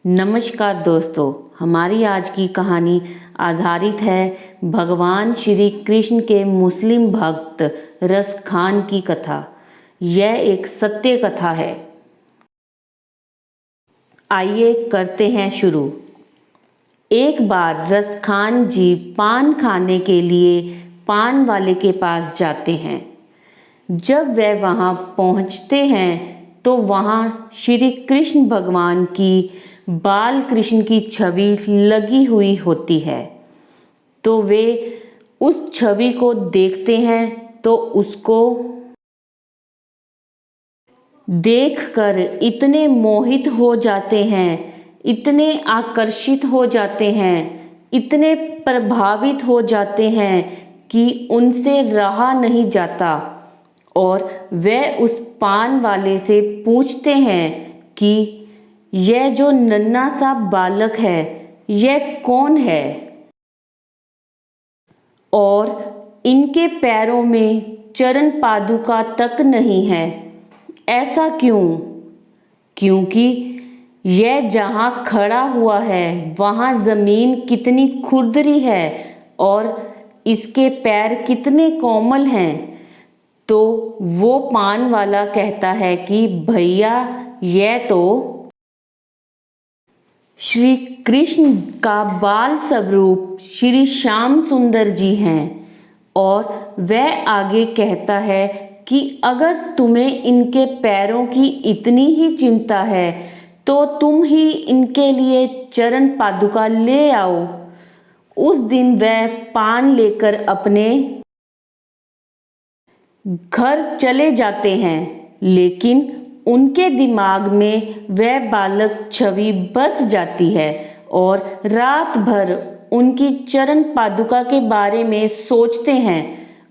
नमस्कार दोस्तों, हमारी आज की कहानी आधारित है भगवान श्री कृष्ण के मुस्लिम भक्त रस खान की कथा। यह एक सत्य कथा है। आइए करते हैं शुरू। एक बार रस खान जी पान खाने के लिए पान वाले के पास जाते हैं। जब वह वहाँ पहुँचते हैं तो वहाँ श्री कृष्ण भगवान की बाल कृष्ण की छवि लगी हुई होती है। तो वे उस छवि को देखते हैं तो उसको देखकर इतने मोहित हो जाते हैं, इतने आकर्षित हो जाते हैं, इतने प्रभावित हो जाते हैं कि उनसे रहा नहीं जाता और वह उस पान वाले से पूछते हैं कि यह जो नन्हा सा बालक है यह कौन है और इनके पैरों में चरण पादुका तक नहीं है, ऐसा क्यों? क्योंकि यह जहाँ खड़ा हुआ है वहाँ ज़मीन कितनी खुरदरी है और इसके पैर कितने कोमल हैं। तो वो पान वाला कहता है कि भैया यह तो श्री कृष्ण का बाल स्वरूप श्री श्याम सुंदर जी हैं। और वह आगे कहता है कि अगर तुम्हें इनके पैरों की इतनी ही चिंता है तो तुम ही इनके लिए चरण पादुका ले आओ। उस दिन वह पान लेकर अपने घर चले जाते हैं, लेकिन उनके दिमाग में वह बालक छवि बस जाती है और रात भर उनकी चरण पादुका के बारे में सोचते हैं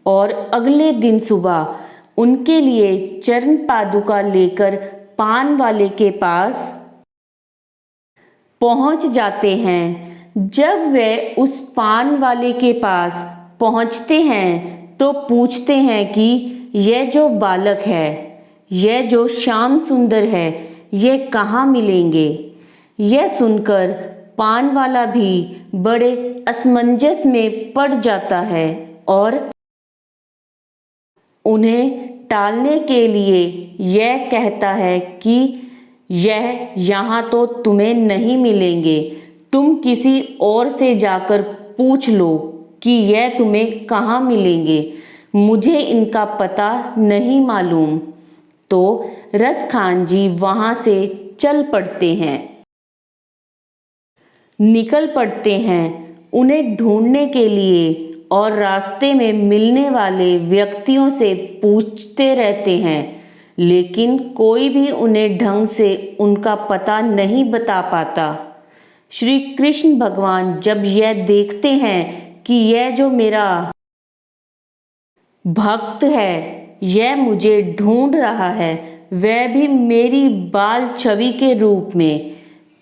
और अगले दिन सुबह उनके लिए चरण पादुका लेकर पान वाले के पास पहुंच जाते हैं। जब वे उस पान वाले के पास पहुंचते हैं तो पूछते हैं कि यह जो बालक है, यह जो श्याम सुंदर है, यह कहाँ मिलेंगे? यह सुनकर पान वाला भी बड़े असमंजस में पड़ जाता है और उन्हें टालने के लिए यह कहता है कि यह यहाँ तो तुम्हें नहीं मिलेंगे, तुम किसी और से जाकर पूछ लो कि यह तुम्हें कहाँ मिलेंगे, मुझे इनका पता नहीं मालूम। तो रस खान जी वहाँ से चल पड़ते हैं, निकल पड़ते हैं उन्हें ढूंढने के लिए और रास्ते में मिलने वाले व्यक्तियों से पूछते रहते हैं, लेकिन कोई भी उन्हें ढंग से उनका पता नहीं बता पाता। श्री कृष्ण भगवान जब यह देखते हैं कि यह जो मेरा भक्त है यह मुझे ढूंढ रहा है, वह भी मेरी बाल छवि के रूप में,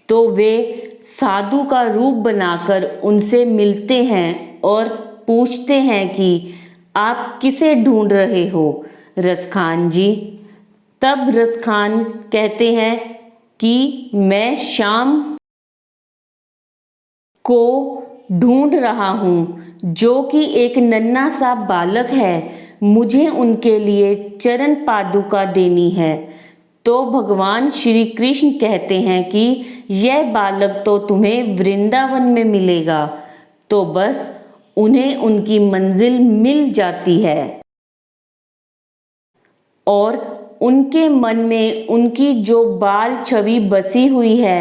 तो वे साधु का रूप बनाकर उनसे मिलते हैं और पूछते हैं कि आप किसे ढूंढ रहे हो रस खान जी? तब रस खान कहते हैं कि मैं श्याम को ढूंढ रहा हूँ, जो कि एक नन्हा सा बालक है, मुझे उनके लिए चरण पादुका देनी है। तो भगवान श्री कृष्ण कहते हैं कि यह बालक तो तुम्हें वृंदावन में मिलेगा। तो बस उन्हें उनकी मंजिल मिल जाती है और उनके मन में उनकी जो बाल छवि बसी हुई है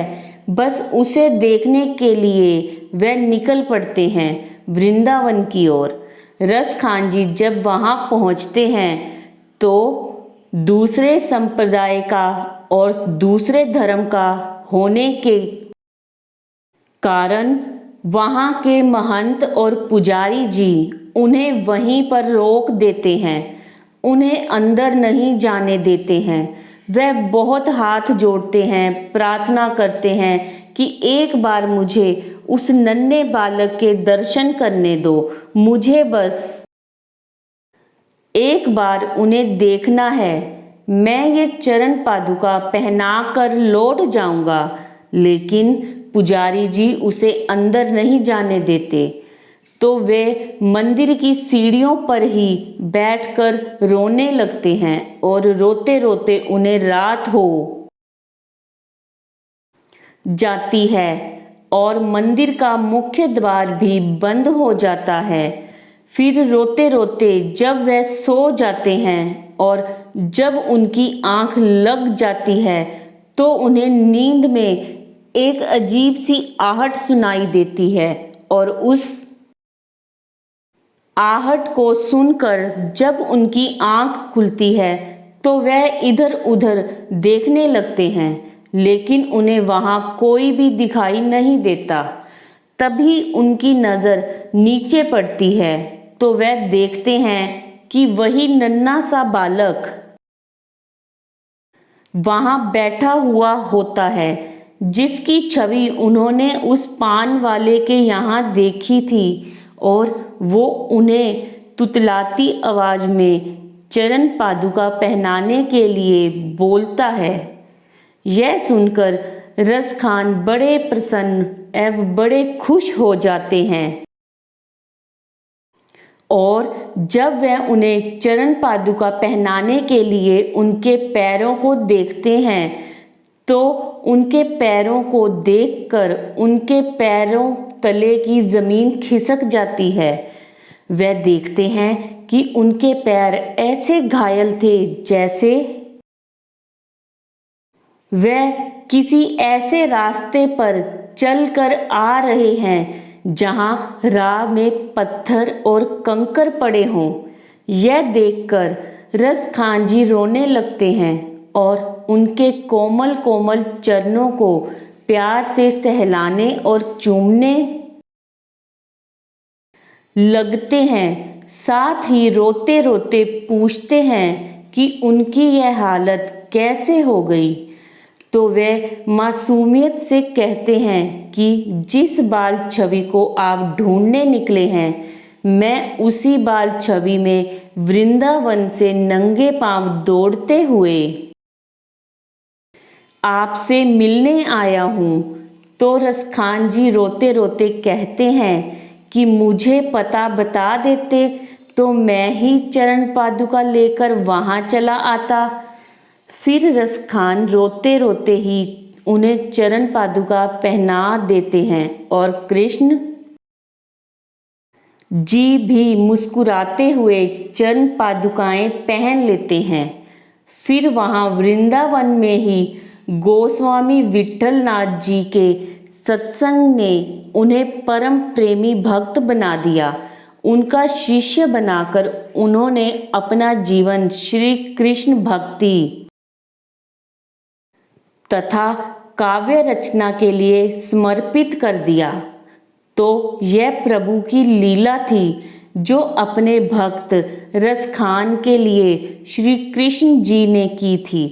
बस उसे देखने के लिए वह निकल पड़ते हैं वृंदावन की ओर। रस खान जी जब वहाँ पहुँचते हैं तो दूसरे संप्रदाय का और दूसरे धर्म का होने के कारण वहाँ के महंत और पुजारी जी उन्हें वहीं पर रोक देते हैं, उन्हें अंदर नहीं जाने देते हैं। वह बहुत हाथ जोड़ते हैं, प्रार्थना करते हैं कि एक बार मुझे उस नन्हे बालक के दर्शन करने दो, मुझे बस एक बार उन्हें देखना है। मैं ये चरण पादुका पहना कर लौट जाऊंगा, लेकिन पुजारी जी उसे अंदर नहीं जाने देते। तो वे मंदिर की सीढ़ियों पर ही बैठकर रोने लगते हैं और रोते रोते उन्हें रात हो जाती है और मंदिर का मुख्य द्वार भी बंद हो जाता है। फिर रोते रोते जब वे सो जाते हैं और जब उनकी आंख लग जाती है तो उन्हें नींद में एक अजीब सी आहट सुनाई देती है और उस आहट को सुनकर जब उनकी आंख खुलती है तो वह इधर उधर देखने लगते हैं, लेकिन उन्हें वहां कोई भी दिखाई नहीं देता। तभी उनकी नज़र नीचे पड़ती है तो वह देखते हैं कि वही नन्हा सा बालक वहां बैठा हुआ होता है, जिसकी छवि उन्होंने उस पान वाले के यहाँ देखी थी और वो उन्हें तुतलाती आवाज में चरण पादुका पहनाने के लिए बोलता है। यह सुनकर रसखान बड़े प्रसन्न एवं बड़े खुश हो जाते हैं और जब वह उन्हें चरण पादुका पहनाने के लिए उनके पैरों को देखते हैं तो उनके पैरों को देखकर उनके पैरों तले की ज़मीन खिसक जाती है। वह देखते हैं कि उनके पैर ऐसे घायल थे जैसे वह किसी ऐसे रास्ते पर चलकर आ रहे हैं जहां राह में पत्थर और कंकर पड़े हों। यह देखकर रसखान जी रोने लगते हैं और उनके कोमल कोमल चरणों को प्यार से सहलाने और चूमने लगते हैं। साथ ही रोते रोते पूछते हैं कि उनकी यह हालत कैसे हो गई। तो वे मासूमियत से कहते हैं कि जिस बाल छवि को आप ढूंढने निकले हैं, मैं उसी बाल छवि में वृंदावन से नंगे पांव दौड़ते हुए आपसे मिलने आया हूँ। तो रसखान जी रोते रोते कहते हैं कि मुझे पता बता देते तो मैं ही चरण पादुका लेकर वहाँ चला आता। फिर रसखान रोते रोते ही उन्हें चरण पादुका पहना देते हैं और कृष्ण जी भी मुस्कुराते हुए चरण पादुकाएं पहन लेते हैं। फिर वहाँ वृंदावन में ही गोस्वामी विठलनाथ जी के सत्संग ने उन्हें परम प्रेमी भक्त बना दिया। उनका शिष्य बनाकर उन्होंने अपना जीवन श्री कृष्ण भक्ति तथा काव्य रचना के लिए समर्पित कर दिया। तो यह प्रभु की लीला थी जो अपने भक्त रसखान के लिए श्री कृष्ण जी ने की थी।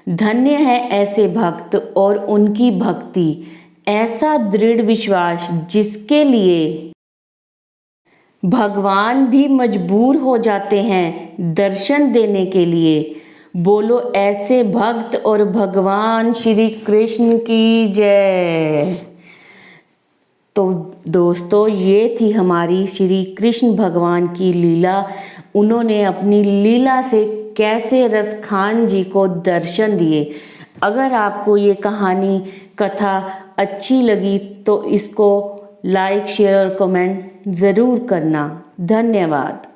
धन्य है ऐसे भक्त और उनकी भक्ति, ऐसा दृढ़ विश्वास जिसके लिए भगवान भी मजबूर हो जाते हैं दर्शन देने के लिए। बोलो ऐसे भक्त और भगवान श्री कृष्ण की जय। तो दोस्तों, ये थी हमारी श्री कृष्ण भगवान की लीला। उन्होंने अपनी लीला से कैसे रसखान जी को दर्शन दिए। अगर आपको ये कहानी कथा अच्छी लगी तो इसको लाइक शेयर और कमेंट ज़रूर करना। धन्यवाद।